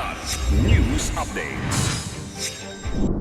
Ulat News Updates.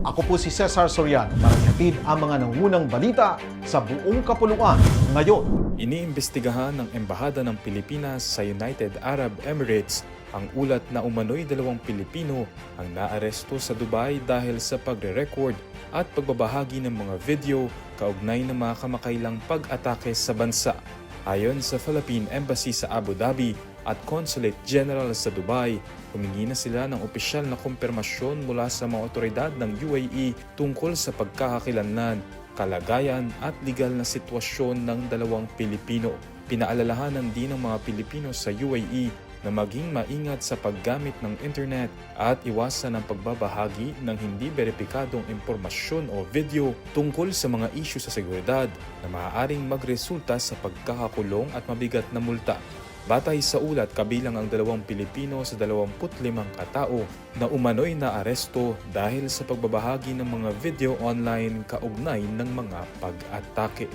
Ako po si Cesar Soriano para hatid ang mga nangunang balita sa buong kapuluan ngayon. Iniimbestigahan ng Embahada ng Pilipinas sa United Arab Emirates ang ulat na umano'y 2 Pilipino ang naaresto sa Dubai dahil sa pagre-record at pagbabahagi ng mga video kaugnay ng mga kamakailang pag-atake sa bansa. Ayon sa Philippine Embassy sa Abu Dhabi at Consulate General sa Dubai, humingi na sila ng opisyal na kumpirmasyon mula sa mga otoridad ng UAE tungkol sa pagkakakilanlan, kalagayan at legal na sitwasyon ng 2 Pilipino. Pinaalalahanan din ng mga Pilipino sa UAE na maging maingat sa paggamit ng internet at iwasan ang pagbabahagi ng hindi beripikadong impormasyon o video tungkol sa mga isyu sa seguridad na maaaring magresulta sa pagkakakulong at mabigat na multa. Batay sa ulat, kabilang ang 2 Pilipino sa 25 katao na umano'y naaresto dahil sa pagbabahagi ng mga video online kaugnay ng mga pag-atake.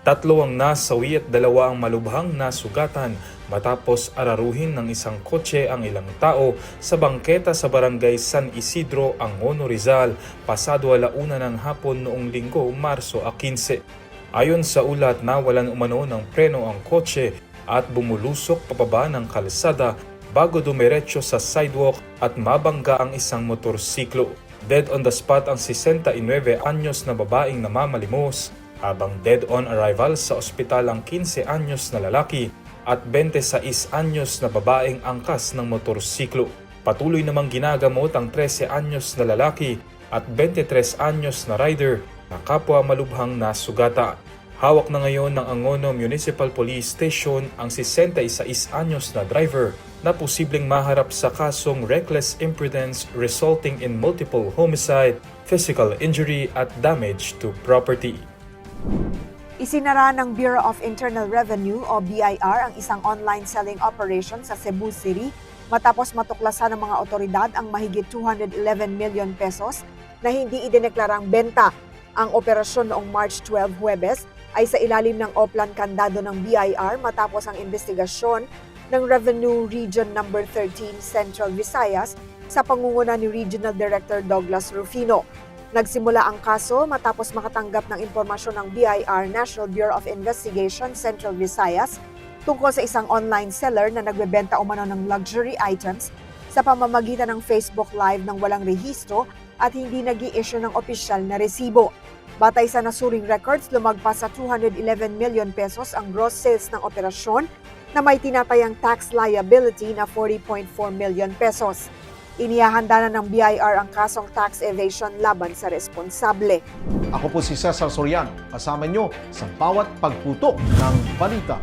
3 ang nasawi at 2 ang malubhang nasugatan matapos araruhin ng isang kotse ang ilang tao sa bangketa sa barangay San Isidro, Angono, Rizal, pasado 1:00 ng hapon noong Linggo, Marso 15. Ayon sa ulat, nawalan umano ng preno ang kotse at bumulusok pababa ng kalsada bago dumiretso sa sidewalk at mabangga ang isang motorsiklo. Dead on the spot ang 69 anyos na babaeng namamalimos, habang dead on arrival sa ospital ang 15 anyos na lalaki at 26 anyos na babaeng angkas ng motorsiklo. Patuloy namang ginagamot ang 13 anyos na lalaki at 23 anyos na rider na kapwa malubhang nasugata. Hawak na ngayon ng Angono Municipal Police Station ang 66 anyos na driver na posibleng maharap sa kasong reckless imprudence resulting in multiple homicide, physical injury at damage to property. Isinara ng Bureau of Internal Revenue o BIR ang isang online selling operation sa Cebu City matapos matuklasan ng mga otoridad ang mahigit 211 million pesos na hindi idineklarang benta. Ang operasyon noong March 12, Huwebes, ay sa ilalim ng Oplan Kandado ng BIR matapos ang investigasyon ng Revenue Region No. 13 Central Visayas sa pangunguna ni Regional Director Douglas Rufino. Nagsimula ang kaso matapos makatanggap ng impormasyon ng BIR National Bureau of Investigation Central Visayas tungkol sa isang online seller na nagbebenta umano ng luxury items sa pamamagitan ng Facebook Live ng walang rehistro at hindi nag-i-issue ng opisyal na resibo. Batay sa nasuring records, lumagpas sa 211 million pesos ang gross sales ng operasyon na may tinatayang tax liability na 40.4 million pesos. Inihahanda na ng BIR ang kasong tax evasion laban sa responsable. Ako po si Cesar Soriano, kasama nyo sa bawat pagputok ng balita.